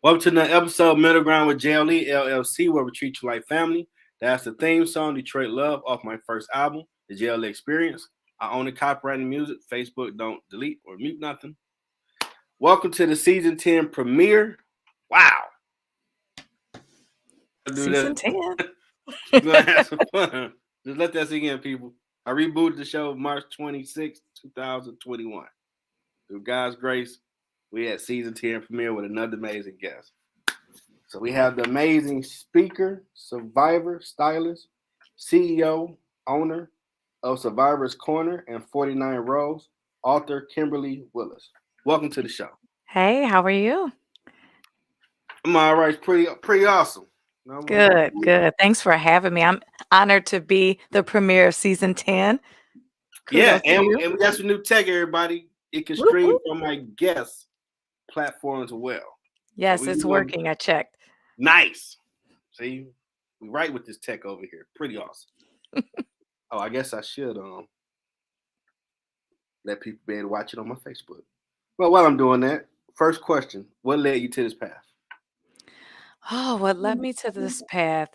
Welcome to another episode of Middle Ground with JLE LLC, where we treat you like family. That's the theme song, Detroit Love, off my first album, The JLE Experience. I own the copyrighted music. Facebook don't delete or mute nothing. Welcome to the season 10 premiere. Wow. Season 10. We're going to have some fun. Just let that sink in, people. I rebooted the show March 26, 2021. Through God's grace, we had season 10 premiere with another amazing guest. So we have the amazing speaker, survivor, stylist, CEO, owner of Survivor's Corner and 49 Rows, author Kimberly Willis. Welcome to the show. Hey, how are you? I'm all right. Pretty awesome. Good. Thanks for having me. I'm honored to be the premiere of season 10. Yeah, and we got some new tech, everybody. It can stream from my guest platform as well. Yes, so it's working. I checked. Nice. See, we right with this tech over here. Pretty awesome. Oh, I guess I should let people be able to watch it on my Facebook. Well, while I'm doing that, first question: what led you to this path? Oh, what led me to this path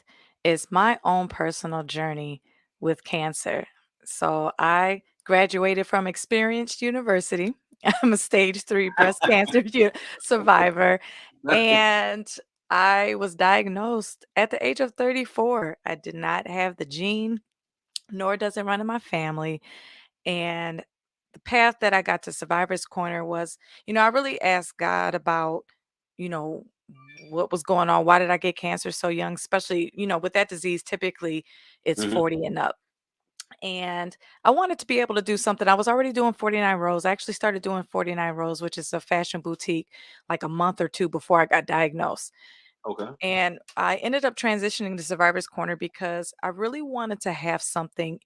is my own personal journey with cancer. So I graduated from Experienced University. I'm a stage 3 breast cancer survivor. And I was diagnosed at the age of 34. I did not have the gene, nor does it run in my family. And the path that I got to Survivor's Corner was, I really asked God about, you know, what was going on. Why did I get cancer so young? Especially, with that disease, typically it's 40 and up. And I wanted to be able to do something. I was already doing 49 Rows. I actually started doing 49 Rows, which is a fashion boutique, like a month or two before I got diagnosed. Okay. And I ended up transitioning to Survivor's Corner because I really wanted to have something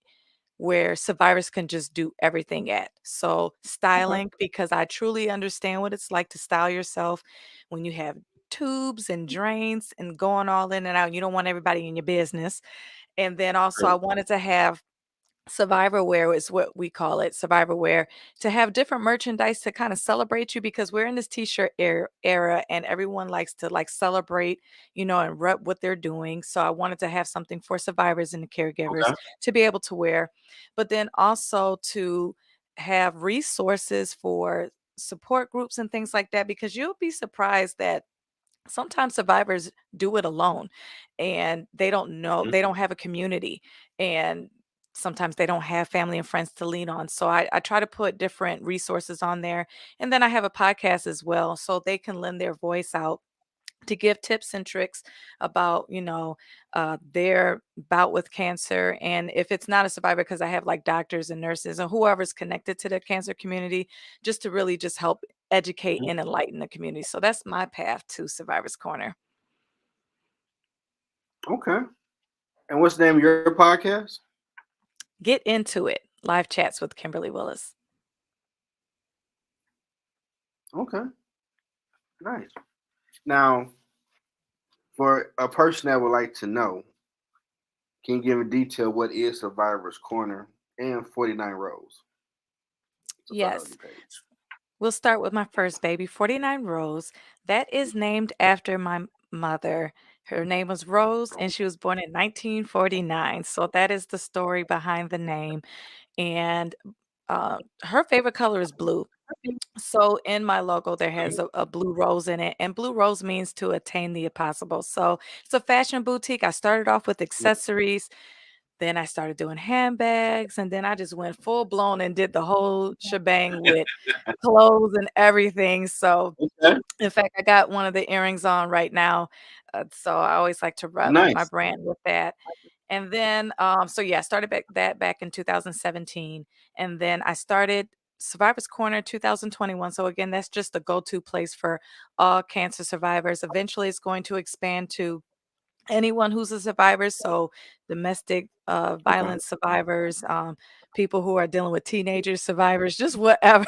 where survivors can just do everything at. So styling, because I truly understand what it's like to style yourself when you have tubes and drains and going all in and out. You don't want everybody in your business. And then also I wanted to have survivor wear is what we call it, survivor wear, to have different merchandise to kind of celebrate you because we're in this t-shirt era and everyone likes to like celebrate, and rep what they're doing. So I wanted to have something for survivors and the caregivers to be able to wear, but then also to have resources for support groups and things like that, because you'll be surprised that sometimes survivors do it alone and they don't know, they don't have a community, and sometimes they don't have family and friends to lean on. So I try to put different resources on there. And then I have a podcast as well, so they can lend their voice out to give tips and tricks about, their bout with cancer. And if it's not a survivor, because I have like doctors and nurses and whoever's connected to the cancer community, just to really just help educate and enlighten the community. So that's my path to Survivor's Corner. Okay. And what's the name of your podcast? Get Into It. Live chats with Kimberly Willis. Okay. Nice. Now, for a person that would like to know, can you give in detail what is Survivor's Corner and 49 Rows? Yes. We'll start with my first baby, 49 Rows. That is named after my mother. Her name was Rose, and she was born in 1949. So that is the story behind the name. And her favorite color is blue. So in my logo, there has a blue rose in it, and blue rose means to attain the impossible. So it's a fashion boutique. I started off with accessories. Then I started doing handbags, and then I just went full blown and did the whole shebang with clothes and everything. So, in fact, I got one of the earrings on right now. So I always like to rep my brand with that. And then, so yeah, I started back in 2017, and then I started Survivor's Corner 2021. So again, that's just the go-to place for all cancer survivors. Eventually, it's going to expand to anyone who's a survivor, so domestic violence survivors, people who are dealing with teenagers, survivors, just whatever.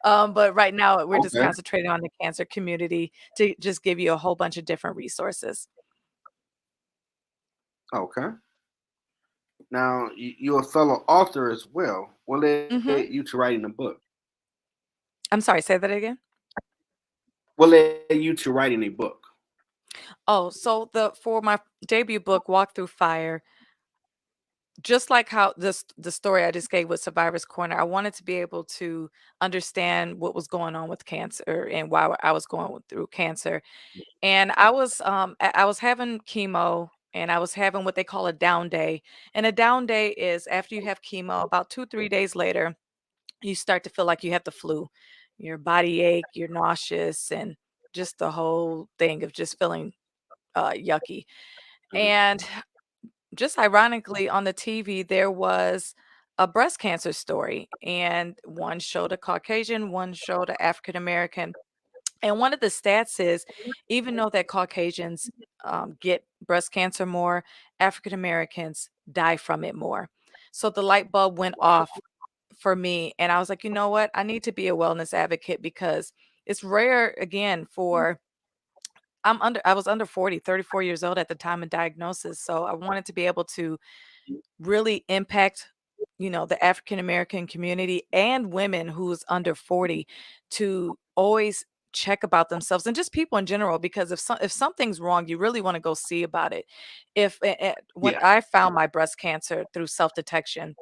But right now, we're just concentrating on the cancer community to just give you a whole bunch of different resources. Okay. Now, you're a fellow author as well. What led you to writing a book? I'm sorry, say that again. What led you to writing a book? Oh, so the for my debut book, Walk Through Fire, just like how the story I just gave with Survivor's Corner, I wanted to be able to understand what was going on with cancer and why I was going through cancer. And I was having chemo and I was having what they call a down day. And a down day is after you have chemo, about 2, 3 days later, you start to feel like you have the flu. Your body ache, you're nauseous, and just the whole thing of just feeling yucky. Mhm. And just ironically, on the TV, there was a breast cancer story, and one showed a Caucasian, one showed an African American. And one of the stats is even though that Caucasians get breast cancer more, African Americans die from it more. So the light bulb went off for me. And I was like, you know what? I need to be a wellness advocate because it's rare again for I was under 40, 34 years old at the time of diagnosis. So I wanted to be able to really impact, the African American community and women who's under 40 to always check about themselves and just people in general because if something's wrong, you really want to go see about it. If when Yeah. I found my breast cancer through self-detection,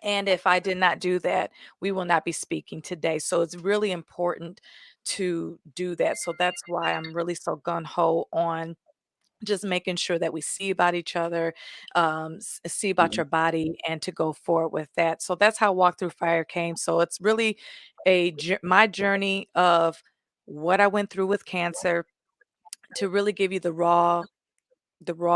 and if I did not do that, we will not be speaking today. So it's really important to do that. So that's why I'm really so gun ho on just making sure that we see about each other, see about Mhm. your body, and to go forward with that. So that's how Walk Through Fire came. So it's really my journey of what I went through with cancer to really give you the raw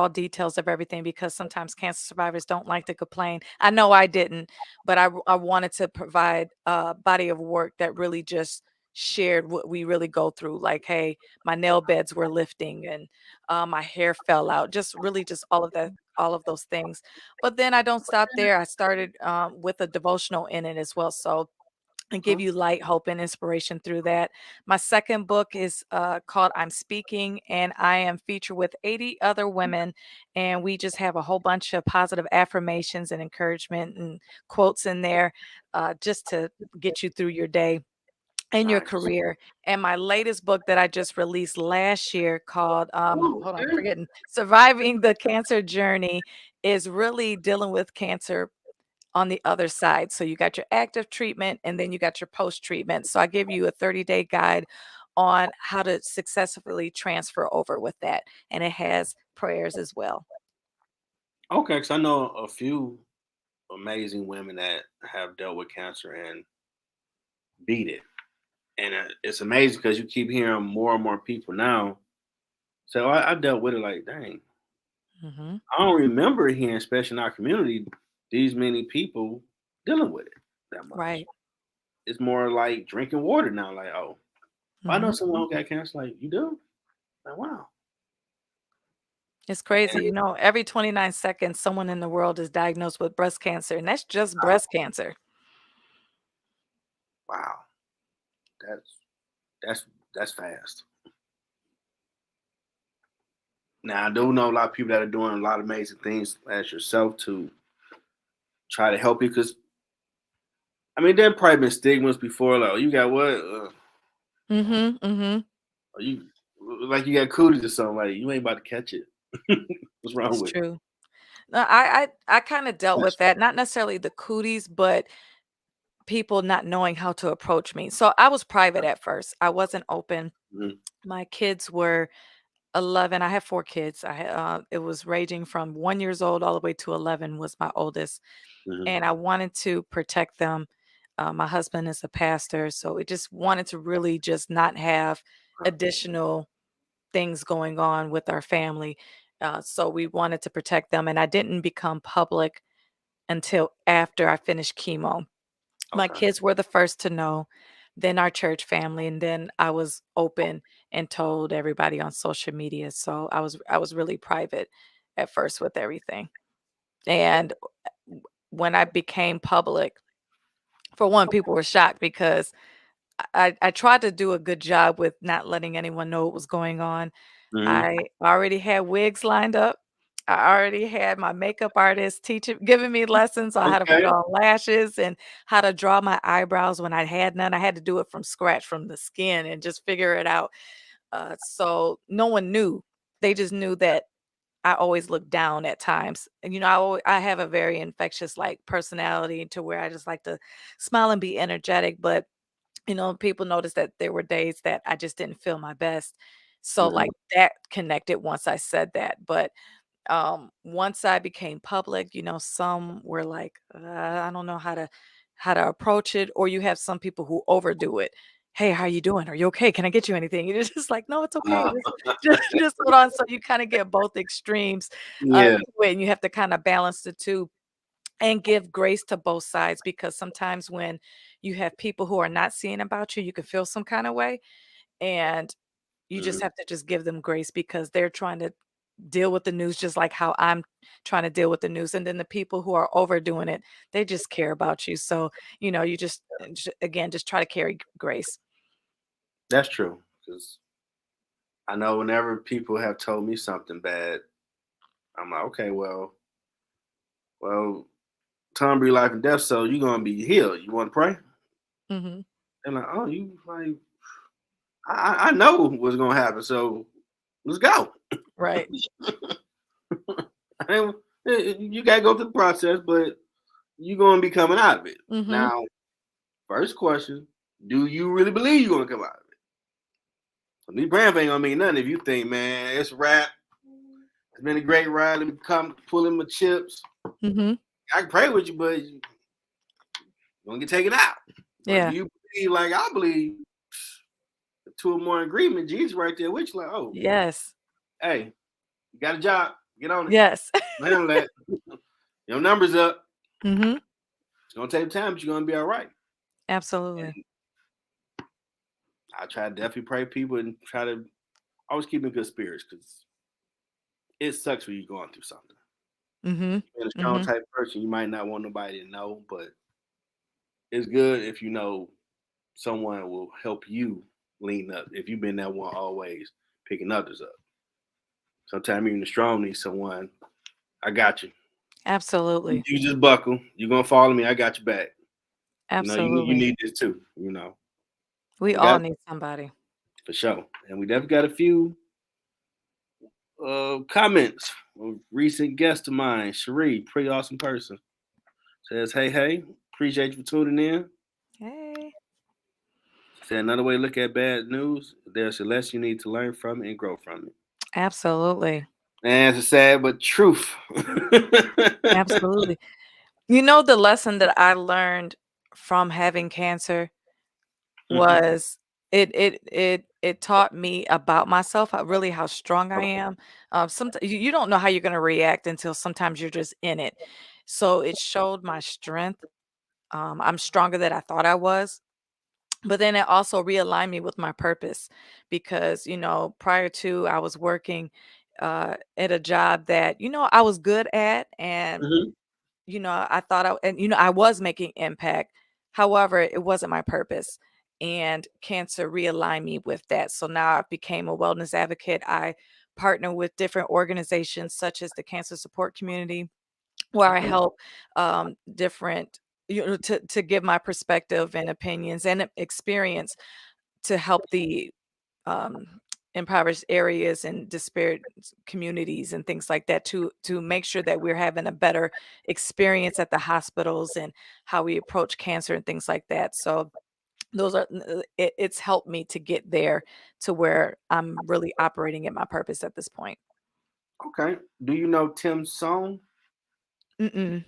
details of everything because sometimes cancer survivors don't like to complain. I know I didn't, but I wanted to provide a body of work that really just shared what we really go through. Like, hey, my nail beds were lifting and my hair fell out. Just really just all of that, all of those things. But then I don't stop there. I started with a devotional in it as well. So and give Okay. you light, hope, and inspiration through that. My second book is called I'm Speaking, and I am featured with 80 other women. And we just have a whole bunch of positive affirmations and encouragement and quotes in there just to get you through your day and your Nice. career. And my latest book that I just released last year called, Oh, hold on, I'm okay. forgetting, Surviving the Cancer Journey is really dealing with cancer on the other side. So you got your active treatment and then you got your post treatment. So I give you a 30-day guide on how to successfully transfer over with that. And it has prayers as well. Okay, because I know a few amazing women that have dealt with cancer and beat it. And it's amazing because you keep hearing more and more people now. So I dealt with it like, dang, Hmm. I don't remember hearing, especially in our community, these many people dealing with it that much. Right. It's more like drinking water now. Like, oh, I know Hmm. someone who got cancer. Like, you do? Like, wow. It's crazy. And, Every 29 seconds, someone in the world is diagnosed with breast cancer, and that's just breast cancer. wow, that's that's that's fast. Now I do know a lot of people that are doing a lot of amazing things as yourself to try to help you. Because I mean, there probably been stigmas before. Like, oh, you got what? Hmm. Hmm. Or you like you got cooties or something? Like you ain't about to catch it. What's wrong It's with it? true. No, I kind of dealt with that, not necessarily the cooties, but people not knowing how to approach me. So I was private at first. I wasn't open. Mhm, My kids were 11. I have 4 kids. It was ranging from 1 years old all the way to 11 was my oldest, mhm. and I wanted to protect them. My husband is a pastor, so we just wanted to really just not have additional things going on with our family. So we wanted to protect them, and I didn't become public until after I finished chemo. My Okay. kids were the first to know, then our church family, and then I was open and told everybody on social media. So I was really private at first with everything. And when I became public, for one, people were shocked because I tried to do a good job with not letting anyone know what was going on. Mhm. I already had wigs lined up. I already had my makeup artist teaching giving me lessons on how to put Okay. on lashes and how to draw my eyebrows when I had none. I had to do it from scratch, from the skin and just figure it out. So no one knew. they just knew that I always look down at times. And, I have a very infectious, like, personality to where I just like to smile and be energetic, but, people noticed that there were days that I just didn't feel my best. So, Mhm. like, that connected once I said that, but once I became public, some were like, I don't know how to approach it, or you have some people who overdo it. Hey, how you doing? Are you okay? Can I get you anything? And it's just like, no, it's okay. Uh, Just hold on. So you kind of get both extremes yeah. to it, and you have to kind of balance the two and give grace to both sides, because sometimes when you have people who are not seeing about you, you can feel some kind of way, and you just Mhm. have to just give them grace because they're trying to deal with the news just like how I'm trying to deal with the news. And then the people who are overdoing it, they just care about you. So, you just, again, just try to carry grace. That's true. Because I know whenever people have told me something bad, I'm like, okay, well, time be life and death, so you're gonna be healed. You want to pray? Hmm. And like, oh, you like, I know what's gonna happen, so let's go. Right. I you gotta go through the process, but you're gonna be coming out of it. Hmm. Now, first question: do you really believe you're gonna come out of it? So me praying ain't gonna mean nothing if you think, man, it's a wrap. It's been a great ride. Let me come pull in my chips. Hmm. I can pray with you, but you're gonna get taken out. But if Yeah. you believe like I believe, the two or more agreement, Jesus right there with you, like, oh, Yes. hey, you got a job, get on it. Yes. Handle that. Your numbers up. Hmm. It's gonna take time, but you're gonna be all right. Absolutely. And I try to definitely pray people and try to always keep in good spirits because it sucks when you're going through something. Hmm. Being a strong Hmm. type person, you might not want nobody to know, but it's good if you know someone will help you lean up. If you've been that one always picking others up. Sometimes even the strong need someone. I got you. You Absolutely. you just buckle. You're gonna follow me. I got your back. You Absolutely. need this too. We We all got need somebody. for sure, and we definitely got a few comments. A recent guest of mine, Cherie, pretty awesome person, says, "Hey, appreciate you for tuning in." Hey. She said, "Another way to look at bad news, there's a lesson you need to learn from it and grow from it." Absolutely. And it's sad, but truth. Absolutely. The lesson that I learned from having cancer Mhm. was it taught me about myself, really how strong I am. Sometimes you don't know how you're gonna react until sometimes you're just in it. So it showed my strength. I'm stronger than I thought I was. But then it also realigned me with my purpose because, prior to I was working at a job that, I was good at, and Mhm. I thought I was making impact. However, it wasn't my purpose. And cancer realigned me with that. So now I became a wellness advocate. I partner with different organizations such as the Cancer Support Community, where I Okay. help different, to give my perspective and opinions and experience to help the um, impoverished areas and disparate communities and things like that, to make sure that we're having a better experience at the hospitals and how we approach cancer and things like that. So it's helped me to get there to where I'm really operating at my purpose at this point. Okay. Do you know Tim Song? Mm-mm.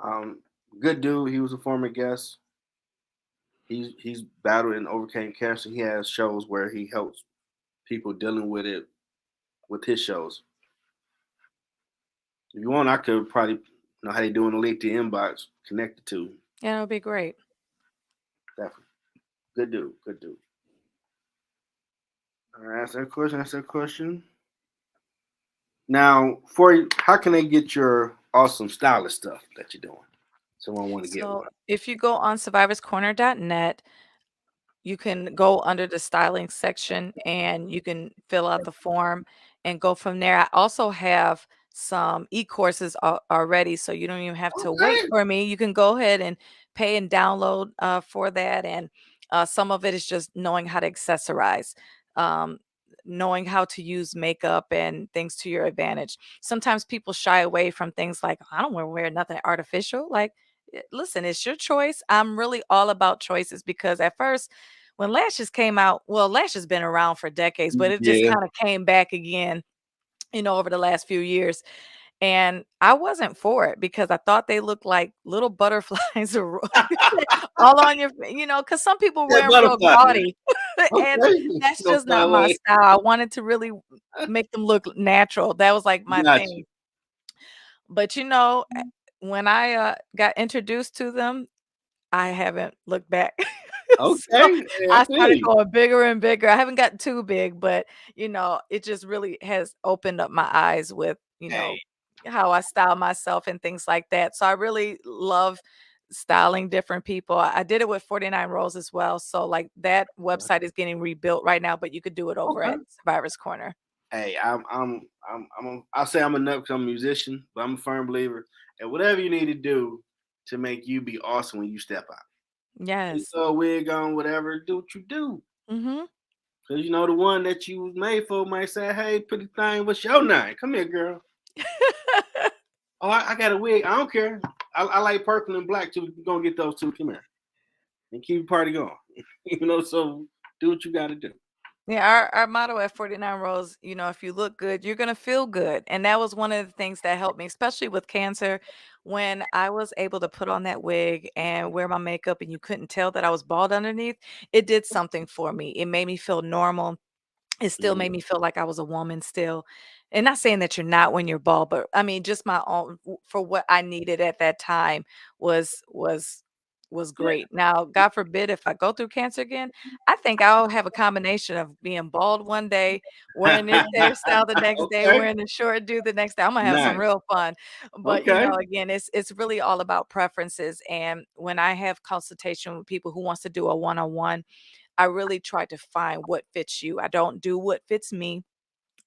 Um, Good dude. He was a former guest. He's battled and overcame cancer. He has shows where he helps people dealing with it with his shows. If you want, I could probably know how they doing the link to inbox connected to. Yeah, it would be great. Definitely. Good dude. Good dude. All right, ask that question. Ask that question. Now, for you, how can they get your awesome stylist stuff that you're doing? Someone want to get So one. if you go on survivorscorner.net, you can go under the styling section and you can fill out the form and go from there. I also have some e-courses already, so you don't even have to wait Okay. for me. You can go ahead and pay and download for that. And some of it is just knowing how to accessorize. Um, knowing how to use makeup and things to your advantage. Sometimes people shy away from things like, I don't want to wear nothing artificial. Like, listen, it's your choice. I'm really all about choices because at first, when lashes came out, well, lashes been around for decades, but it just Yeah. kind of came back again, over the last few years. And I wasn't for it because I thought they looked like little butterflies or all on your, because some people That wear them real butterfly. gaudy, and Okay. that's Go just fly not my away. style. I wanted to really make them look natural. That was like my Got you. thing. But when I got introduced to them, I haven't looked back. So Okay. Hey, I I feel started you. going bigger and bigger. I haven't gotten too big, but it just really has opened up my eyes with, Hey. how I style myself and things like that. So I really love styling different people. I did it with 49 Rows as well. So like that website is getting rebuilt right now, but you could do it over Okay. at Survivor's Corner. Hey, I'll say I'm a nut because I'm a musician, but I'm a firm believer. And whatever you need to do to make you be awesome when you step out. You Yes. throw a wig on, whatever, do what you do. Mhm. Cause the one that you was made for might say, "Hey, pretty thing, what's your name? Come here, girl. Oh, I got a wig. I don't care. I like purple and black too. We're gonna get those two. Come here and keep the party going. So do what you got to do. Yeah, our motto at 49 Rows, if you look good, you're gonna feel good. And that was one of the things that helped me, especially with cancer, when I was able to put on that wig and wear my makeup and you couldn't tell that I was bald underneath. It did something for me. It made me feel normal. It still Mhm. made me feel like I was a woman still. And not saying that you're not when you're bald, but I mean just my own for what I needed at that time was Yeah. great. Now, God forbid if I go through cancer again, I think I'll have a combination of being bald one day, wearing this hairstyle the next day, Okay. wearing the short do the next day. I'm gonna have some Nice. real fun. But Okay. again, it's really all about preferences. And when I have consultation with people who wants to do a one-on-one, I really try to find what fits you. I don't do what fits me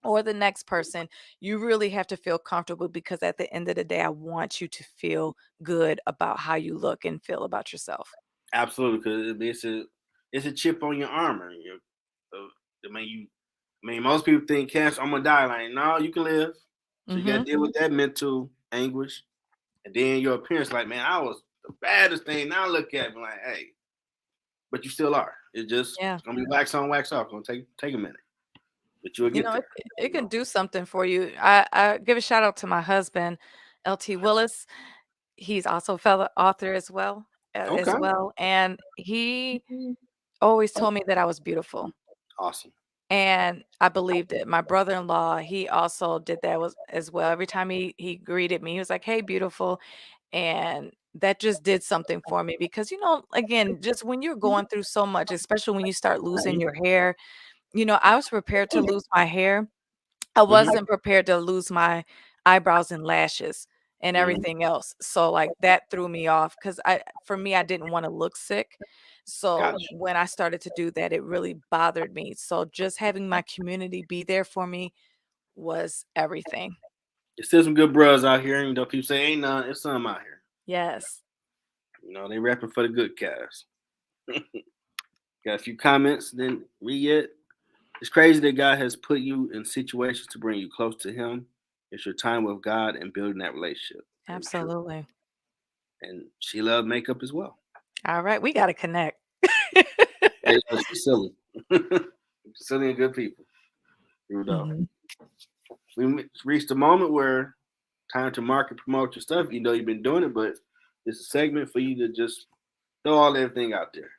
or the next person. You really have to feel comfortable because at the end of the day, I want you to feel good about how you look and feel about yourself. Absolutely, because it's a chip on your armor. Uh, I mean, most people think cancer. I'm gonna die. Like, no, you can live. So you got to Mhm. deal with that mental anguish, and then your appearance. Like, man, I was the baddest thing. Now look at me, like, hey, but you still are. Yeah. It's gonna be wax on, wax off. It's gonna take a minute, but you'll get It, there. it can do something for you. I give a shout out to my husband, LT Willis. He's also a fellow author as Okay. well. And he always told me that I was beautiful. Awesome. And I believed it. My brother-in-law, he also did that was as well. Every time he greeted me, he was like, "Hey, beautiful." And that just did something for me because, again, just when you're going through so much, especially when you start losing your hair, I was prepared to lose my hair. I Hmm. wasn't prepared to lose my eyebrows and lashes and Hmm. everything else. So, like, that threw me off because for me, I didn't wanna look sick. So, Gotcha. when I started to do that, it really bothered me. So, just having my community be there for me was everything. There's still some good bros out here. Even though people say ain't none, there's some out here. Yes. They rapping for the good cast. Got a few comments, then read it. It's crazy that God has put you in situations to bring you close to Him. It's your time with God and building that relationship. Very true. Absolutely. And she loved makeup as well. Alright, we gotta connect. Hey, she's silly. Silly and good people. Rudolph. Mhm. Reached the moment where time to market, promote your stuff. You know you've been doing it, but it's a segment for you to just throw all everything out there.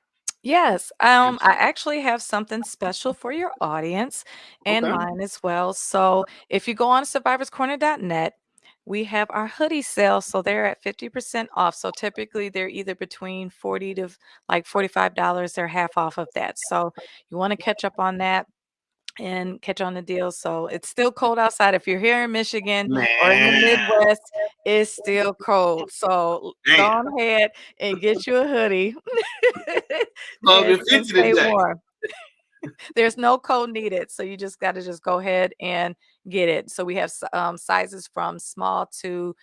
Yes, I actually have something special for your audience and Okay. mine as well. So if you go on survivorscorner.net, we have our hoodie sale. So they're at 50% off. So typically they're either between 40 to like $45. They're half off of that. So you want to catch up on that and catch on the deal. So it's still cold outside. If you're here in Michigan or in the Man. Midwest, it's still cold. So go Damn. on ahead and get you a hoodie Logan and 50 stay today. warm. There's no code needed. So you just got to just go ahead and get it. So we have sizes from small to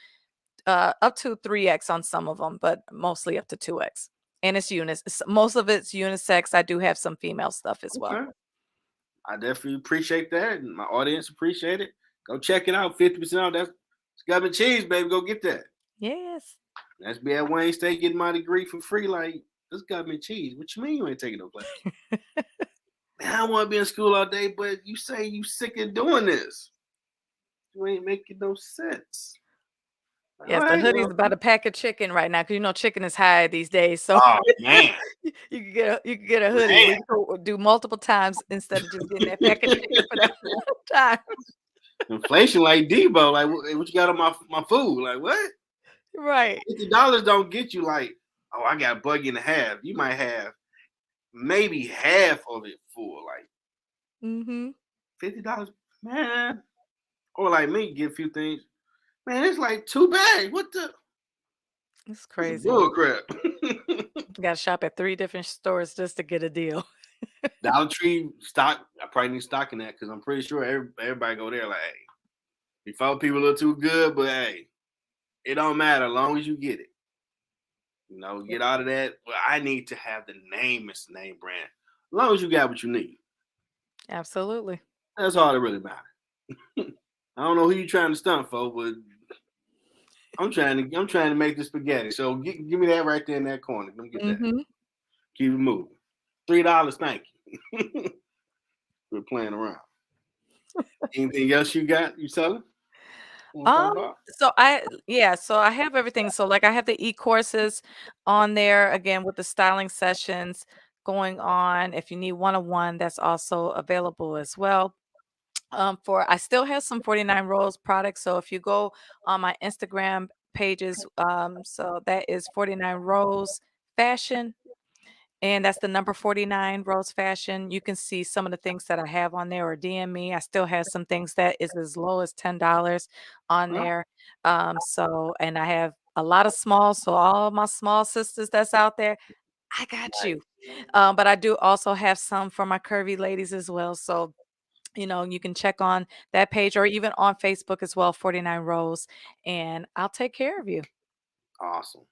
up to 3X on some of them, but mostly up to 2X. And it's most of it's unisex. I do have some female stuff as well. Okay. I definitely appreciate that, and my audience appreciate it. Go check it out. 50% off. That's government cheese, baby. Go get that. Yes. That's be at Wayne State getting my degree for free. Like, this government cheese. What you mean you ain't taking no class? Man, I want to be in school all day, but you say you sick of doing this. You ain't making no sense. All Yes, the right, hoodie's well. about a pack of chicken right now because you know chicken is high these days, so Oh man, you can get a hoodie man. where you can do multiple times instead of just getting that pack of chicken for that one time. Inflation like Debo. Like, what you got on my food? Like, what? Right. $50 don't get you like, oh, I got a buggy and a half. You might have maybe half of it full, like Mhm. $50, man. Or like me, get a few things. Man, it's like 2 bags. What the? It's It's a crazy. bull crap. You gotta shop at 3 different stores just to get a deal. Dollar Tree stock. I probably need stock in that because I'm pretty sure everybody go there. Like, hey, before people look too good, but hey, it don't matter as long as you get it. You know, Yeah, get out of that. Well, I need to have the name. It's the name brand. As long as you got what you need, absolutely. that's all that really matters. I don't know who you trying to stunt for, but I'm trying to make the spaghetti. So give me that right there in that corner. Let me get that. Mhm. Keep it moving. $3, thank you. We're playing around. Anything else you got? You selling? Want to talk Um, about? so I have everything. So like I have the e-courses on there again with the styling sessions going on. If you need one-on-one, that's also available as well. For I still have some 49 Rows products. So if you go on my Instagram pages, so that is 49 Rows Fashion. And that's the number 49 Rose Fashion. You can see some of the things that I have on there or DM me. I still have some things that is as low as $10 on Huh? there. So and I have a lot of small. So all my small sisters that's out there, I got you. Nice. But I do also have some for my curvy ladies as well. So you can check on that page or even on Facebook as well, 49 Rose, and I'll take care of you. Awesome.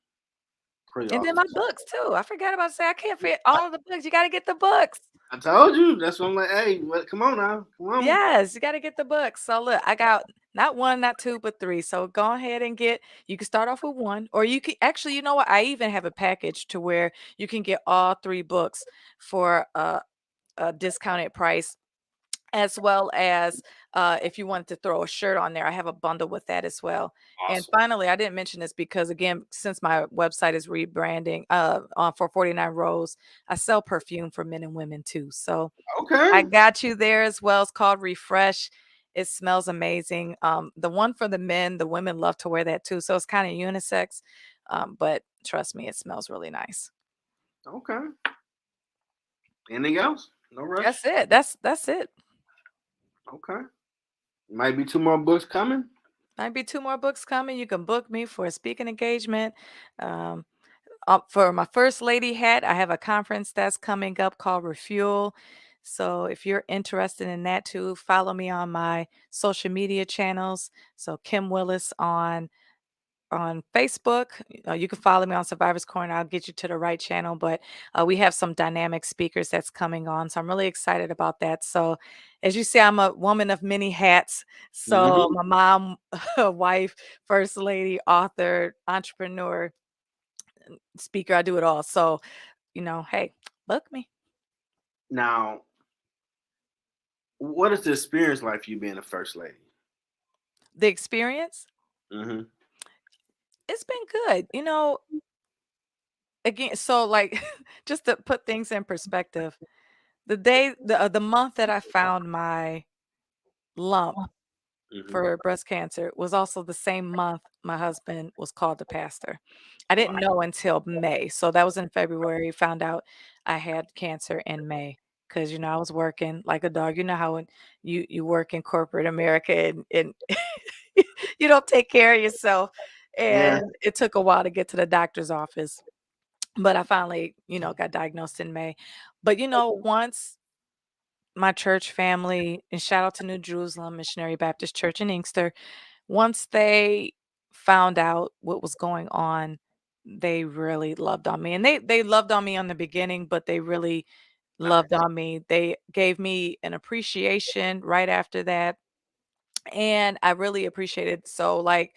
Pretty And then awesome. my books too. I forgot about to say I can't forget all of the books. You got to get the books. I told you. That's what I'm like. Hey, come on now. Come on. Yes, you gotta get the books. So look, I got not 1, not 2, but 3. So go ahead and you can start off with 1, or you can actually, you know what? I even have a package to where you can get all 3 books for a discounted price, as well as if you wanted to throw a shirt on there, I have a bundle with that as well. And Awesome. finally, I didn't mention this because again, since my website is rebranding for 49 Rows, I sell perfume for men and women too. So I Okay. got you there as well. It's called Refresh. It smells amazing. The one for the men, the women love to wear that too. So it's kind of unisex. But trust me, it smells really nice. Okay. Anything else? No That's rush. it. That's it. Okay. Might be 2 more books coming. Might be 2 more books coming. You can book me for a speaking engagement. Um, for my first lady hat, I have a conference that's coming up called Refuel. So if you're interested in that too, follow me on my social media channels. So Kim Willis on Facebook. You can follow me on Survivor's Corner. I'll get you to the right channel. But we have some dynamic speakers that's coming on. So I'm really excited about that. So as you see, I'm a woman of many hats. So Hmm. my mom, wife, first lady, author, entrepreneur, speaker, I do it all. So, hey, book me. Now, what is the experience like for you being a first lady? The experience, Hmm. it's been good. Again, so like just to put things in perspective, the month that I found my lump Hmm. for breast cancer was also the same month my husband was called to pastor. I didn't Right. know until May. So that was in February. Found out I had cancer in May because I was working like a dog. You know how when you work in corporate America and you don't take care of yourself. Yeah. And it took a while to get to the doctor's office. But I finally, got diagnosed in May. But once my church family, and shout out to New Jerusalem Missionary Baptist Church in Inkster, once they found out what was going on, they really loved on me. And they loved on me on the beginning, but they really loved on me. They gave me an appreciation right after that, and I really appreciated. So, like,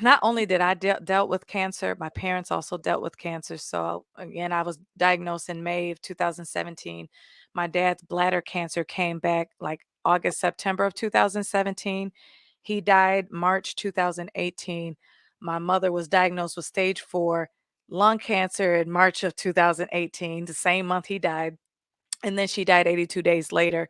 not only did I dealt with cancer, my parents also dealt with cancer. So again, I was diagnosed in May of 2017. My dad's bladder cancer came back like August, September of 2017. He died March 2018. My mother was diagnosed with stage 4 lung cancer in March of 2018, the same month he died. And then she died 82 days later.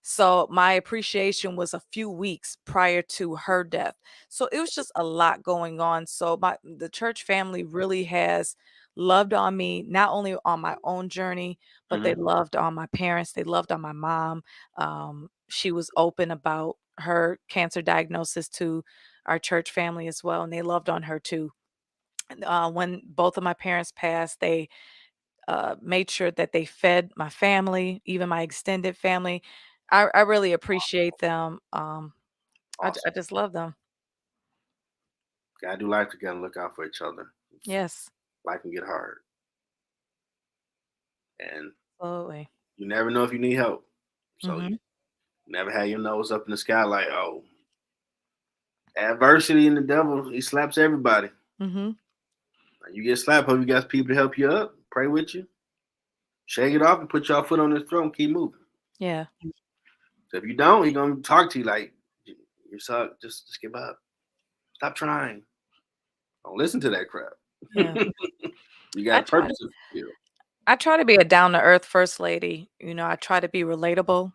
So my appreciation was a few weeks prior to her death. So it was just a lot going on. So the church family really has loved on me, not only on my own journey, but they Mm-hmm. loved on my parents. They loved on my mom. She was open about her cancer diagnosis to our church family as well, and they loved on her too. When both of my parents passed, they made sure that they fed my family, even my extended family. I really appreciate them. I Awesome. just love them. Gotta do life together. Look out for each other. Yes, Life can get hard, and absolutely. you never know if you need help. So you Mhm, never have your nose up in the sky like, oh, adversity and the devil, he slaps everybody. mhm. You get slapped, hope you got people to help you up, pray with you, shake it off, and put your foot on his throat and keep moving. Yeah, So if you don't, he gonna talk to you like, you suck. Just give up. Stop trying. Don't listen to that crap. yeah. You got I a try purpose to fulfill. I try to be a down to earth first lady. I try to be relatable.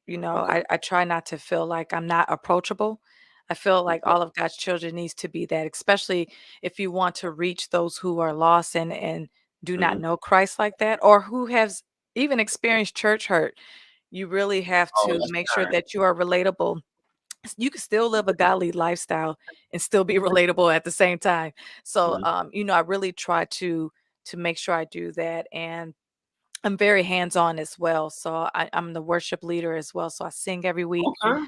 Okay. I try not to feel like I'm not approachable. I feel like Okay. all of God's children needs to be that, especially if you want to reach those who are lost and do not Mm-hmm. know Christ like that, or who has even experienced church hurt. You really have Oh, to that's make sure kind. that you are relatable. You can still live a godly lifestyle and still be relatable at the same time. So, Mm-hmm. I really try to make sure I do that, and I'm very hands-on as well. So I'm the worship leader as well. So I sing every week, Okay.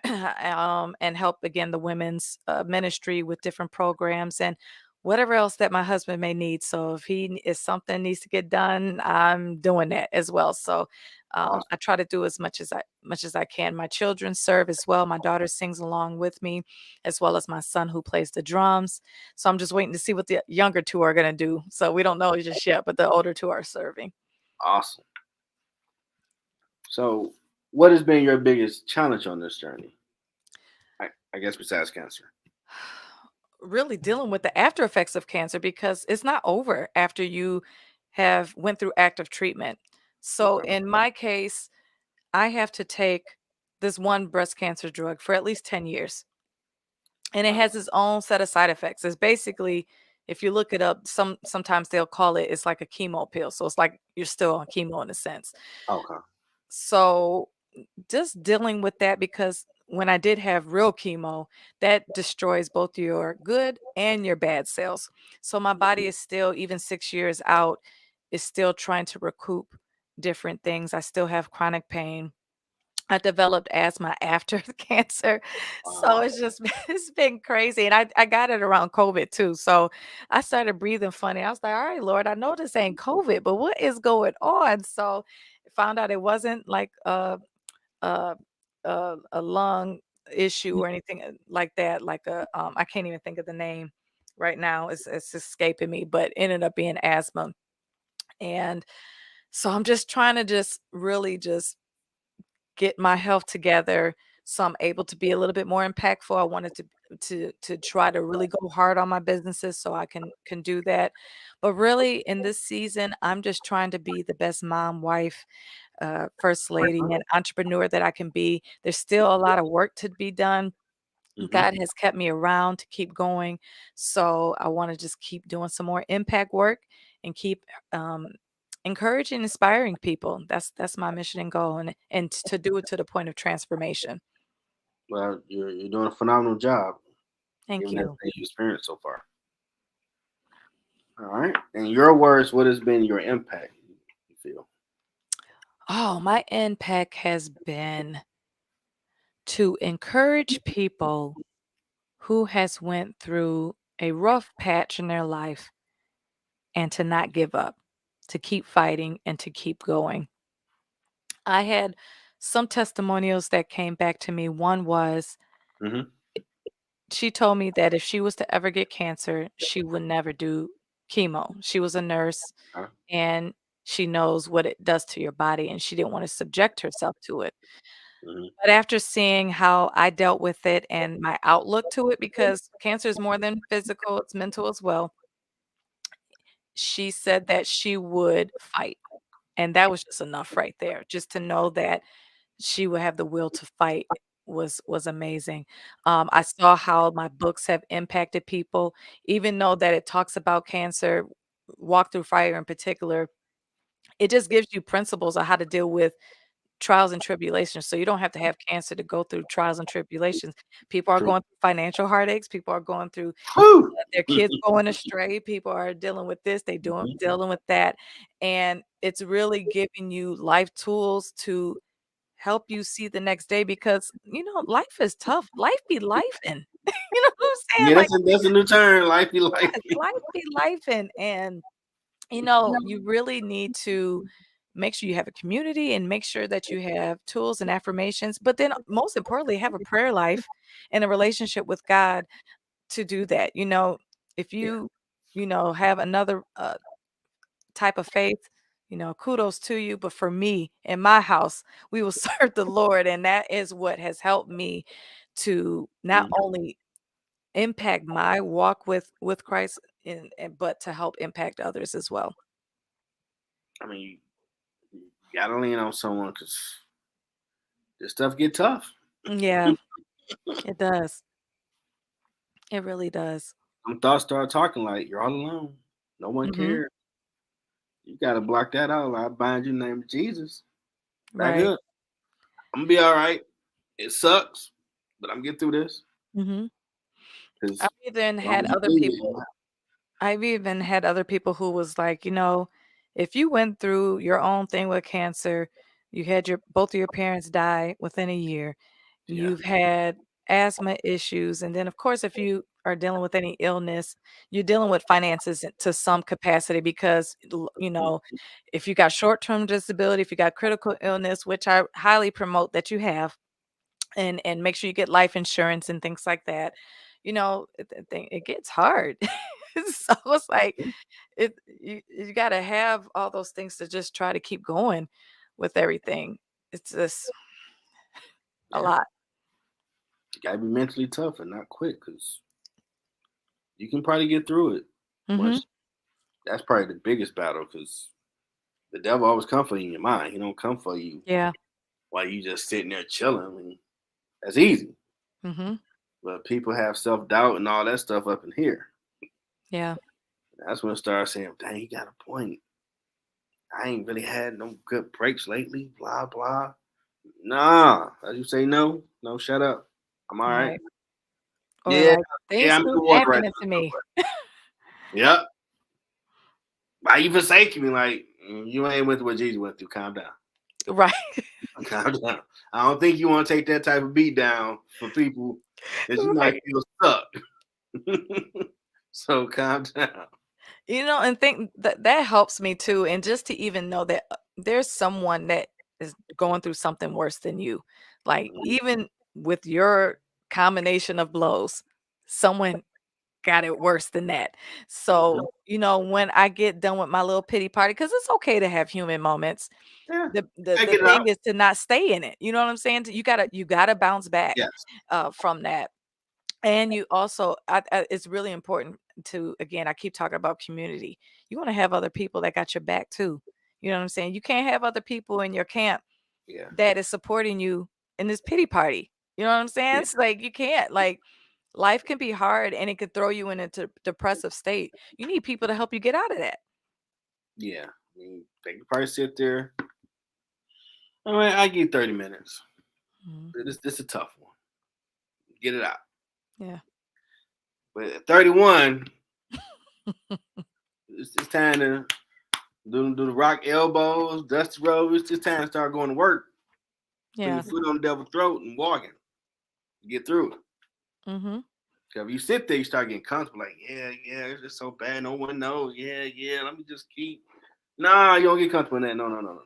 and help again the women's ministry with different programs and whatever else that my husband may need. So if if something needs to get done, I'm doing that as well. So I Awesome. try to do as much as I can. My children serve as well. My daughter sings along with me, as well as my son who plays the drums. So I'm just waiting to see what the younger two are going to do. So we don't know just yet, but the older two are serving. Awesome. So, what has been your biggest challenge on this journey? I guess besides cancer. Really dealing with the after effects of cancer because it's not over after you have went through active treatment. So Okay. in my case, I have to take this one breast cancer drug for at least 10 years. And it has its own set of side effects. It's basically, if you look it up, sometimes they'll call it's like a chemo pill. So it's like you're still on chemo in a sense. Okay. So just dealing with that because when I did have real chemo, that destroys both your good and your bad cells. So my body is still, even 6 years out, is still trying to recoup different things. I still have chronic pain. I developed asthma after the cancer. So Wow. it's just it's been crazy. And I got it around COVID too. So I started breathing funny. I was like, all right, Lord, I know this ain't COVID, but what is going on? So found out it wasn't like uh, a lung issue or anything like that. Like I can't even think of the name right now. It's escaping me, but ended up being asthma. And so I'm just trying to just really just get my health together so I'm able to be a little bit more impactful. I wanted to try to really go hard on my businesses so I can do that. But really in this season, I'm just trying to be the best mom, wife, first lady, and entrepreneur that I can be. There's still a lot of work to be done. Mm-hmm. God has kept me around to keep going. So I want to just keep doing some more impact work and keep um, encouraging, inspiring people. That's my mission and goal, and to do it to the point of transformation. Well, you're doing a phenomenal job, Thank given you. everything you experienced so far. All right. In your words, what has been your impact? You feel? Oh, my impact has been to encourage people who has went through a rough patch in their life and to not give up. to keep fighting and to keep going. I had some testimonials that came back to me. One was Mm-hmm. she told me that if she was to ever get cancer, she would never do chemo. She was a nurse and she knows what it does to your body and she didn't want to subject herself to it. Mm-hmm. But after seeing how I dealt with it and my outlook to it, because cancer is more than physical, it's mental as well, she said that she would fight. And that was just enough right there. Just to know that she would have the will to fight was amazing. I saw how my books have impacted people, even though that it talks about cancer, Walk Through Fire in particular, it just gives you principles on how to deal with trials and tribulations, so you don't have to have cancer to go through trials and tribulations. People are True. going through financial heartaches, people are going through Whew. their kids going astray, people are dealing with this, they doing Mhm. dealing with that, and it's really giving you life tools to help you see the next day because, life is tough. Life be lifing. You know what I'm saying? Yeah, Like, that's a new term. Life be life. yes, life be lifing, and you really need to make sure you have a community and make sure that you have tools and affirmations, but then most importantly, have a prayer life and a relationship with God to do that. If Yeah. have another type of faith, kudos to you. But for me, in my house, we will serve the Lord. And that is what has helped me to not Mhm. only impact my walk with Christ, but to help impact others as well. I mean, you gotta lean on someone because this stuff get tough. Yeah, it does. It really does. Some thoughts start talking like you're all alone. No one Mhm. cares. You gotta block that out. I bind you in the name of Jesus. Back Right. up. I'm gonna be all right. It sucks, but I'm gonna get through this Mhm. I've because even as long had as you other believe it, people I've even had other people who was like, if you went through your own thing with cancer, you had your both of your parents die within a year, yeah. you've had asthma issues, and then of course if you are dealing with any illness, you're dealing with finances to some capacity because if you got short-term disability, if you got critical illness, which I highly promote that you have, and make sure you get life insurance and things like that. It gets hard. So it's like you got to have all those things to just try to keep going with everything. It's just a Yeah. lot. You gotta be mentally tough and not quit because you can probably get through it. Mhm. Once that's probably the biggest battle because the devil always come for you in your mind. He don't come for you Yeah. while you just sitting there chilling. I mean, that's easy. Mhm. But people have self doubt and all that stuff up in here. Yeah. That's when I started saying, dang, he got a point. I ain't really had no good breaks lately, blah, blah. Nah. As you say no, no, shut up. I'm all right. Right. Or Yeah, like yeah, things I'm in keep the water right happening to now. me. Yep. Why you forsaking me? Like, you ain't went through what Jesus went through. Calm down. Right. Calm down. I don't think you want to take that type of beat down for people that you might Right. feel stuck. So calm down. And think that helps me too. And just to even know that there's someone that is going through something worse than you. Like, Mhm. even with your combination of blows, someone got it worse than that. Mhm. So, when I get done with my little pity party, because it's okay to have human moments. Yeah. The I the get it thing out. is to not stay in it. You know what I'm saying? You gotta bounce back Yes. from that. And you also, it's really important to, again, I keep talking about community. You want to have other people that got your back too. You know what I'm saying? You can't have other people in your camp Yeah. that is supporting you in this pity party. You know what I'm saying? Yeah. It's like you can't. Like, life can be hard and it could throw you in a depressive state. You need people to help you get out of that. Yeah. I mean, they can probably sit there. I mean, I give 30 minutes. Mhm. This is a tough one. Get it out. Yeah. But at 31, it's time to do the rock elbows, dusty roads. It's just time to start going to work, putting Yeah. your foot on the devil's throat and walking. Get through it. Mhm. Because if you sit there, you start getting comfortable. Like, yeah, it's just so bad. No one knows. Yeah, let me just keep. Nah, you don't get comfortable in that. No, no, no, no,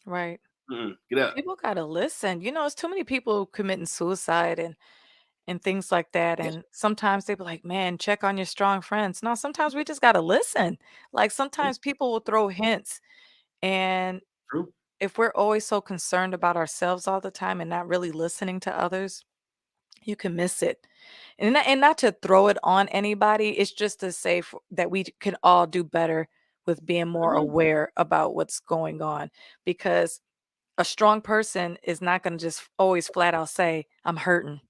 Right. no. Get up. People gotta listen. It's too many people committing suicide and things like that. Yes, And sometimes they be like, "Man, check on your strong friends." No, sometimes we just gotta listen. Like true. sometimes people will throw hints, and True. if we're always so concerned about ourselves all the time and not really listening to others, you can miss it. And not to throw it on anybody, it's just to say that we can all do better with being more Mhm. aware about what's going on, because a strong person is not gonna just always flat out say, "I'm hurting."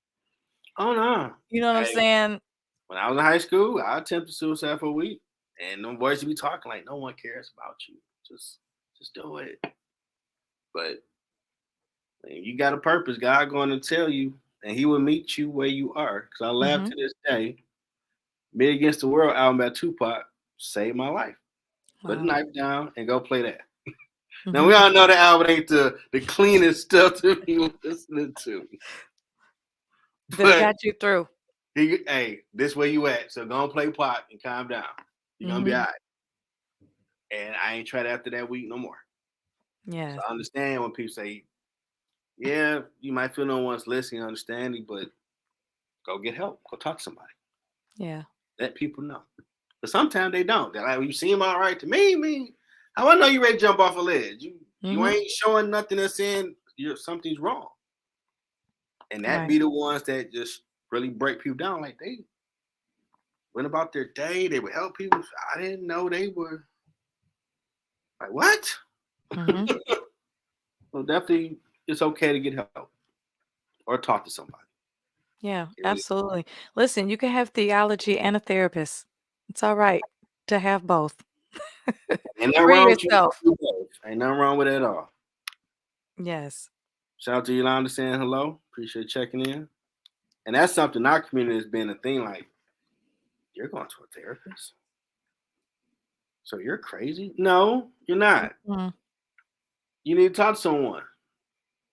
Oh no. You know what I'm Hey, saying? when I was in high school, I attempted suicide for a week, and them boys would be talking like no one cares about you. Just, just do it. But man, you got a purpose. God going to tell you, and He will meet you where you are. Because I laugh Mhm. to this day. "Me Against the World" album by Tupac saved my life. Put the Wow. knife down and go play that. Now we Mhm. all know the album ain't the cleanest stuff to be listening to, But it but got you through. hey, this where you at. So go and play pot and calm down. You're gonna be all Mhm. right. And I ain't tried after that week no more. So Yes. I understand when people say, "Yeah, you might feel no one's listening, understanding, but go get help. Go talk to somebody. Yeah. Let people know." But sometimes they don't. They're like, "Well, you seem all right to me. Me, how I know you ready to jump off a ledge? You Mhm. ain't showing nothing that's saying something's wrong." And that Right. be the ones that just really break people down. Like they went about their day, they would help people. I didn't know they were like what? Mhm. So definitely, it's okay to get help or talk to somebody. Yeah, It really absolutely. Listen, you can have theology and a therapist. It's alright to have both. ain't nothing Free wrong with you. yourself. Do both. Ain't nothing wrong with it at all. Yes. Shout out to Yolanda saying hello. Appreciate checking in. And that's something our community has been a thing. Like you're going to a therapist, so you're crazy? No, you're not. Mm. You need to talk to someone.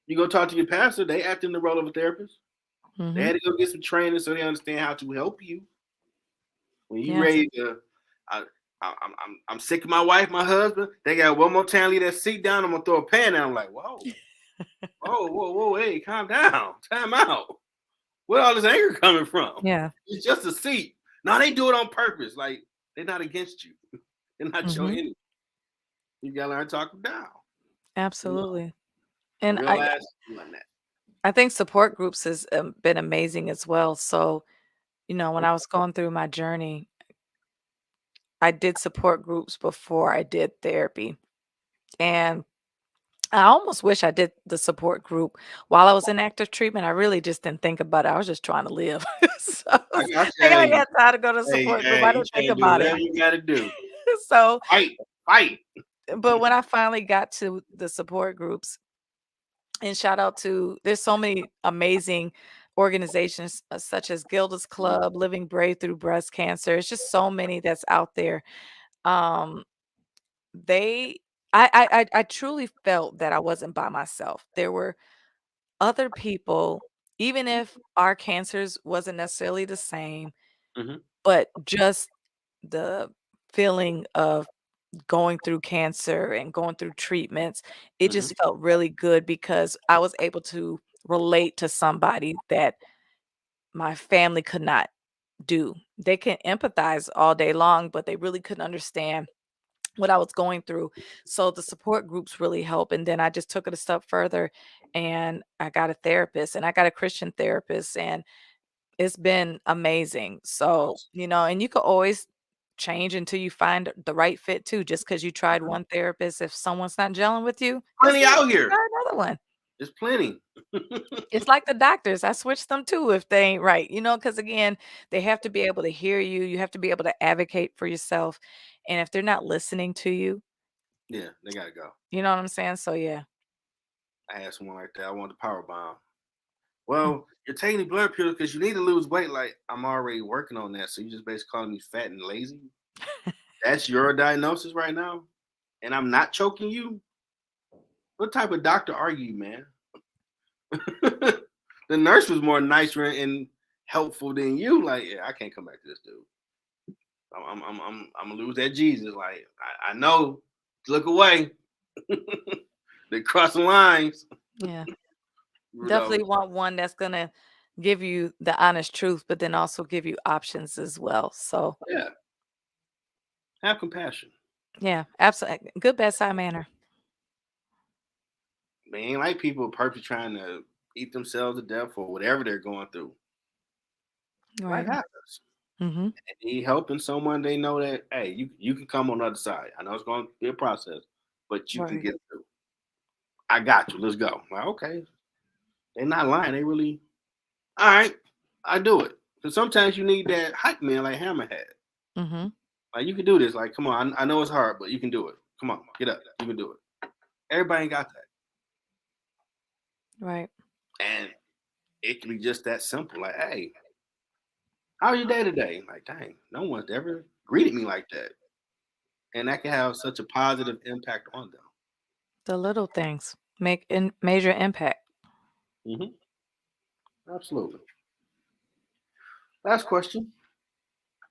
You go talk to your pastor. They act in the role of a therapist. They Mhm. had to go get some training so they understand how to help you when you Yes. ready to. I, I'm sick of my wife, my husband. They got one more time, leave that seat down. I'm gonna throw a pan down. I'm like, whoa, whoa, whoa, whoa, hey, calm down, time out. Where all this anger coming from? Yeah. It's just a seat. No, they do it on purpose. Like they're not against you. They're not your Mhm. enemy. You gotta learn to talk them down. You know, Absolutely. a And real I ass like that. I think support groups has, been amazing as well. So, when I was going through my journey, I did support groups before I did therapy, and I almost wish I did the support group while I was in active treatment. I really just didn't think about it. I was just trying to live. So, I I was got you. like, I got time to go to Hey, support group. hey, I you didn't think trying to do about it. whatever you gotta do. So, Fight, fight. but when I finally got to the support groups, and shout out to there's so many amazing organizations, such as Gilda's Club, Living Brave Through Breast Cancer. It's just so many that's out there. Um, they I truly felt that I wasn't by myself. There were other people, even if our cancers wasn't necessarily the same, Mhm, but just the feeling of going through cancer and going through treatments, it mhm, just felt really good because I was able to relate to somebody that my family could not do. They can empathize all day long, but they really couldn't understand what I was going through. So the support groups really help. And then I just took it a step further and I got a therapist and I got a Christian therapist and it's been amazing. So, awesome. and you could always change until you find the right fit too. Just because you tried Mhm. one therapist, if someone's not gelling with you, guess Plenty what? out here. Try another one. There's plenty. It's like the doctors. I switched them too if they ain't right, because again, they have to be able to hear you. You have to be able to advocate for yourself. And if they're not listening to you, Yeah, they gotta go. you know what I'm saying? So yeah. I had someone like that. I want the power bomb. Mm. Well, you're taking the blood pills because you need to lose weight. Like I'm already working on that. So you just basically calling me fat and lazy. That's your diagnosis right now, and I'm not choking you. What type of doctor are you, man? The nurse was more nicer and helpful than you. Like, yeah, I can't come back to this dude. I'm gonna lose that Jesus. Like, I know Look away. They crossing lines. Yeah. You know, Definitely want one that's gonna give you the honest truth, but then also give you options as well. So yeah. Have compassion. yeah, absolutely good bedside manner. Man, ain't like people purposely trying to eat themselves to death or whatever they're going through. Life Right. happens. Mm-hmm. And need helping someone they know that, hey, you can come on the other side. I know it's going to be a process, but you can Right. get through. I got you. Let's go. Like, okay. They're not lying. They really, all right, I do it. Because sometimes you need that hype man like Hammerhead. Mm-hmm. Like, you can do this. Like, come on. I know it's hard, but you can do it. Come on. Get up. You can do it. Everybody ain't got that. Right. And it can be just that simple. Like, hey, how was your day today? Like, dang, no one's ever greeted me like that. And that can have such a positive impact on them. The little things make major impact. Hmm. Absolutely. Last question.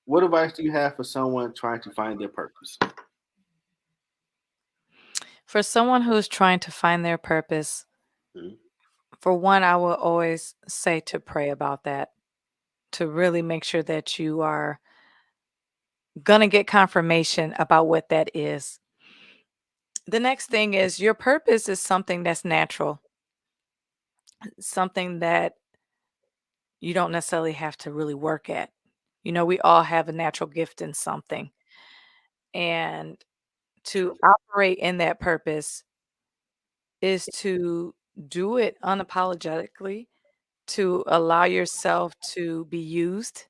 What advice do you have for someone trying to find their purpose? For someone who's trying to find their purpose, Mhm. for one, I will always say to pray about that, to really make sure that you are gonna get confirmation about what that is. The next thing is your purpose is something that's natural, something that you don't necessarily have to really work at. You know, we all have a natural gift in something. And to True. operate in that purpose is to do it unapologetically, to allow yourself to be used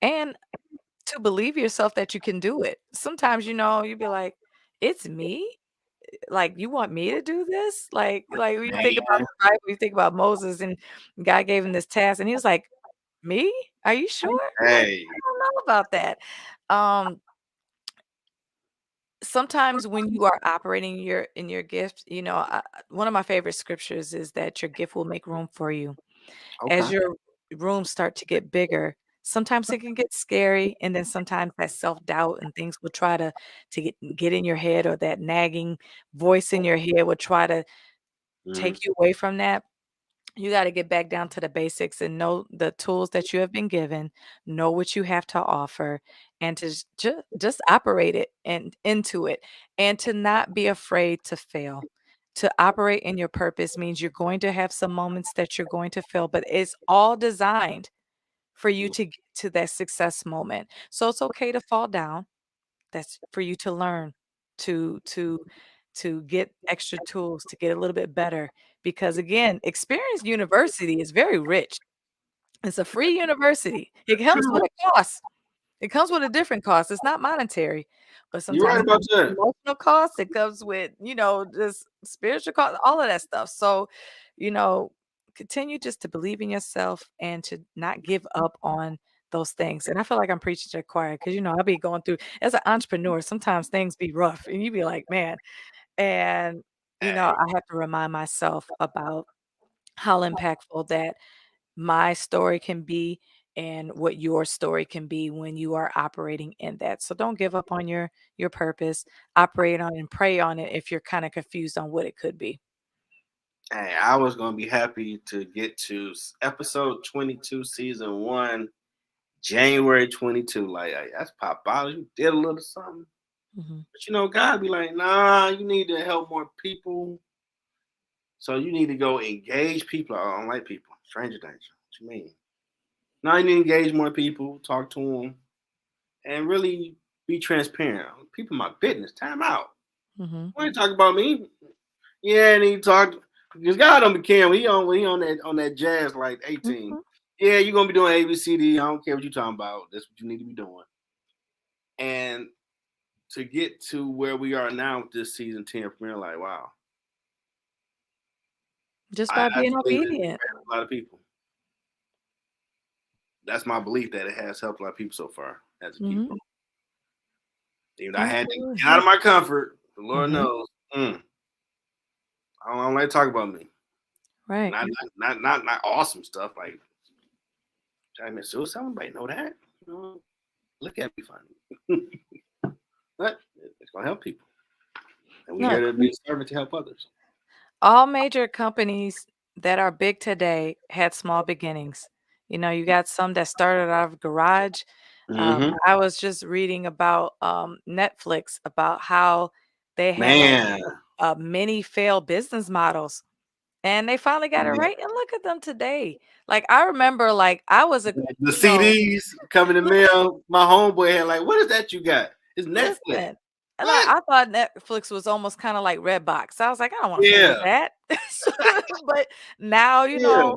and to believe yourself that you can do it. Sometimes, you'd be like, it's me? Like, you want me to do this? Like when you think about Man, the Bible, you think about Moses and God gave him this task and he was like, me? Are you sure? Like, hey, I don't know about that. Um, Sometimes when you are operating in your gift, one of my favorite scriptures is that your gift will make room for you. As okay. your rooms start to get bigger, sometimes it can get scary, and then sometimes that self-doubt and things will try to get in your head, or that nagging voice in your head will try to Hmm. take you away from that. You gotta get back down to the basics and know the tools that you have been given, know what you have to offer, and to just operate it and into it, and to not be afraid to fail. To operate in your purpose means you're going to have some moments that you're going to fail, but it's all designed for you to get to that success moment. So it's okay to fall down. That's for you to learn, to to to get extra tools, to get a little bit better, because again, Experience University is very rich. It's a free university. It comes with True. a cost. It comes with a different cost. It's not monetary, but You're right sometimes it about comes with that. emotional cost. It comes with, just spiritual cost, all of that stuff. So, you know, continue just to believe in yourself and to not give up on those things. And I feel like I'm preaching to the choir because, I'll be going through as an entrepreneur, sometimes things be rough and you be like, man. And, Hey, I have to remind myself about how impactful that my story can be and what your story can be when you are operating in that. So don't give up on your purpose. Operate on and pray on it if you're kind of confused on what it could be. hey, I was gonna be happy to get to episode 22, season one, January 22. Like, hey, that's pop out. You did a little something. Mhm. But God be like, nah, you need to help more people. So you need to go engage people. I don't like people. Stranger danger. What you mean? Now you need to engage more people, talk to them, and really be transparent. People, my business. Time out. Mhm. Why you talk about me? Yeah, and he talked because God don't be caring. He on that jazz like 18. Mhm. Yeah, you're gonna be doing ABCD. I don't care what you're talking about. That's what you need to be doing. And to get to where we are now with this season 10 premiere, like wow, Just I, by I being believe it obedient. helped a lot of people. That's my belief that it has helped a lot of people so far as a Mhm. people. Even though I had to Absolutely. get out of my comfort, the Lord Mhm. knows. I don't like to talk about me. Right. Not awesome stuff like trying to commit suicide. Somebody know that. Look at me funny. But it's gonna help people. And we No, here to be a servant to help others. all major companies that are big today had small beginnings. You know, you got some that started out of garage. Mm-hmm. I was just reading about Netflix about how they had like Man, many failed business models, and they finally got it yeah. right. And look at them today. Like I remember, like I was a The you know CDs coming in the mail. My homeboy had like, what is that you got? It's Netflix. listen, and What? I thought Netflix was almost kind of like Redbox. I was like, I don't want to pay for Yeah, that. But now, yeah,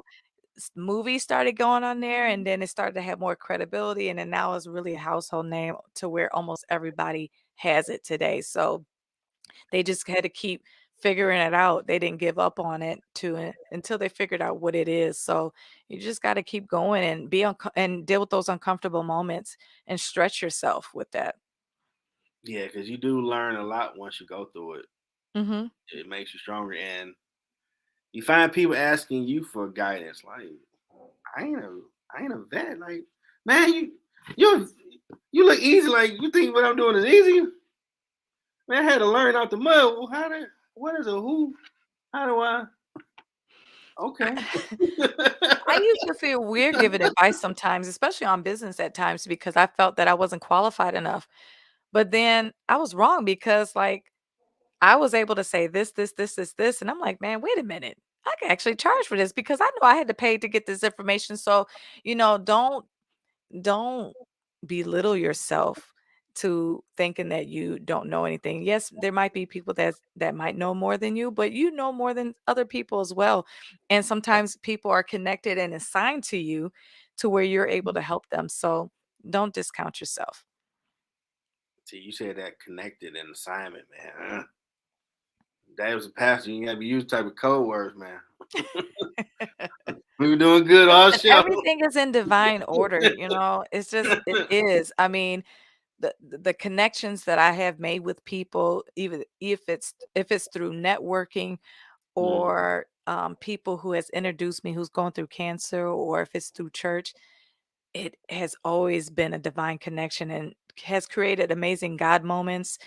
movies started going on there, and then it started to have more credibility, and then now it's really a household name to where almost everybody has it today. So they just had to keep figuring it out. They didn't give up on it until they figured out what it is. So you just got to keep going and and deal with those uncomfortable moments and stretch yourself with that. yeah. Because you do learn a lot once you go through it. Mhm. It makes you stronger, and you find people asking you for guidance. Like, I ain't a, I ain't a vet. Like, man, you, you look easy. Like, you think what I'm doing is easy? Man, I had to learn out the mud. Well, what is a who? How do I? Okay. I used to feel weird giving advice sometimes, especially on business at times, because I felt that I wasn't qualified enough. But then I was wrong because, like, I was able to say this, and I'm like, man, wait a minute. I can actually charge for this because I know I had to pay to get this information. So, don't belittle yourself to thinking that you don't know anything. Yes, there might be people that might know more than you, but you know more than other people as well. And sometimes people are connected and assigned to you to where you're able to help them. So don't discount yourself. See, you said that connected and assignment, man. That was a pastor. You gotta be used type of code words, man. We were doing good all Listen, show. everything is in divine order, it's just it is. I mean, the connections that I have made with people, even if it's through networking Mm, or people who has introduced me who's going through cancer, or if it's through church, it has always been a divine connection and has created amazing God moments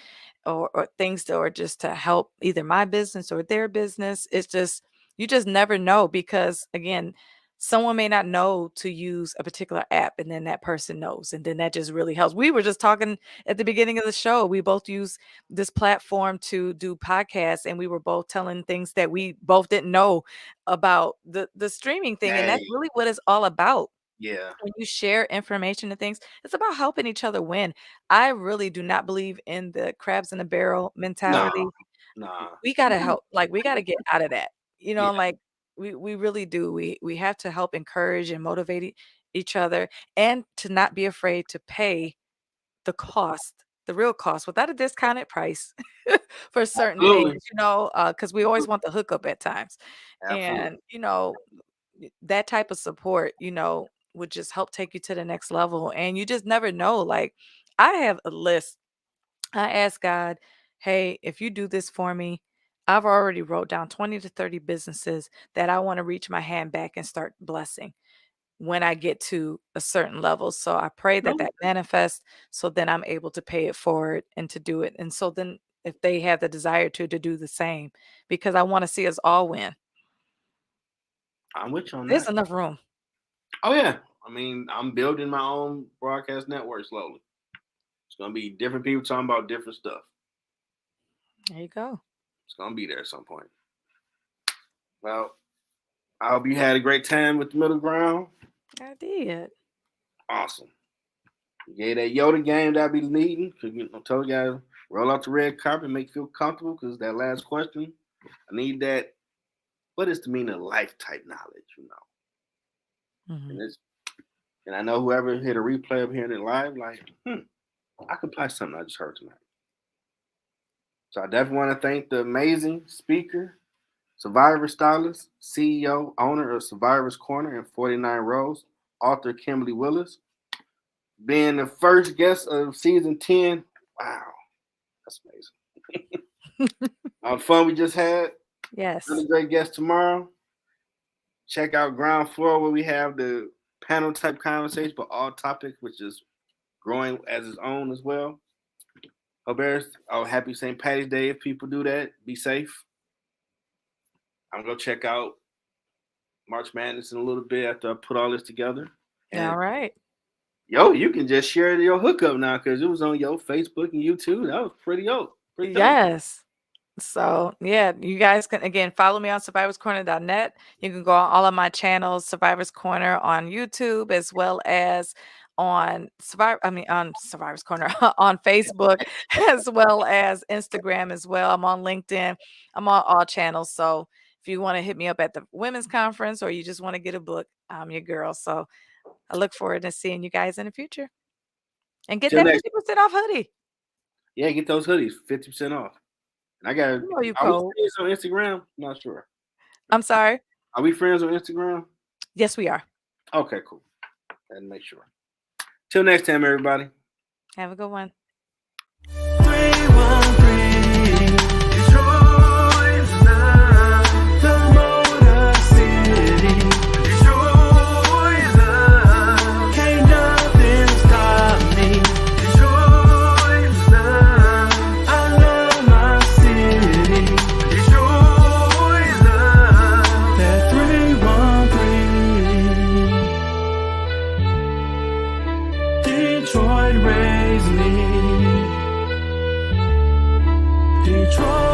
or things that are just to help either my business or their business. It's just you just never know because again, someone may not know to use a particular app and then that person knows and then that just really helps. We were just talking at the beginning of the show. We both use this platform to do podcasts and we were both telling things that we both didn't know about the streaming thing, and that's hey, really what it's all about. yeah. When you share information and things, it's about helping each other win. I really do not believe in the crabs in a barrel Nah, mentality. nah. We gotta help, like, we gotta get out of that, Yeah. like, we really do. We have to help encourage and motivate each other and to not be afraid to pay the cost, the real cost without a discounted price for certain things, Absolutely. because we always want the hookup at times. Absolutely. And, that type of support, would just help take you to the next level. And you just never know. Like, I have a list. I ask God, hey, if you do this for me, I've already wrote down 20 to 30 businesses that I want to reach my hand back and start blessing when I get to a certain level. So I pray that No, that manifests so then I'm able to pay it forward and to do it. And so then if they have the desire to do the same, because I want to see us all win. I'm with you on There's that. enough room. Oh yeah. I mean, I'm building my own broadcast network slowly. It's gonna be different people talking about different stuff. There you go. It's gonna be there at some point. Well, I hope you had a great time with the middle ground. I did. Awesome. You gave that Yoda game that I be needing. Cause I told you guys roll out the red carpet, make you feel comfortable. Cause that last question, I need that. What is the meaning of life type knowledge? And Mhm. it's and I know whoever hit a replay of hearing it live, like, I could apply something I just heard tonight. So I definitely want to thank the amazing speaker, survivor stylist, CEO, owner of Survivor's Corner and 49 Rows, author Kimberly Willis, being the first guest of season 10. Wow, that's amazing. All the fun we just had. Yes. Another great guest tomorrow. Check out Ground Floor where we have the panel type conversation, but all topics, which is growing as its own as well. Happy St. Patty's Day if people do that. Be safe. I'm gonna check out March Madness in a little bit after I put all this together. And All right. you can just share your hookup now because it was on your Facebook and YouTube. That was pretty dope. Yes. So, yeah, you guys can again follow me on survivorscorner.net. You can go on all of my channels, Survivors Corner on YouTube, as well as on Survivors Corner on Facebook, as well as Instagram as well. I'm on LinkedIn. I'm on all channels. So if you want to hit me up at the women's conference or you just want to get a book, I'm your girl. So I look forward to seeing you guys in the future. And get Till that next. 50% off hoodie. Yeah, get those hoodies, 50% off. And I got. You know you Are we cold. friends on Instagram? Not sure. I'm sorry. Are we friends on Instagram? Yes, we are. Okay, cool. And make sure. Till next time, everybody. Have a good one. 313 Detroit's love, the Motor City. Detroit's love, can't nothing stop me. Detroit's love, I love my city. Detroit's love, that 313. Detroit raised me. Detroit.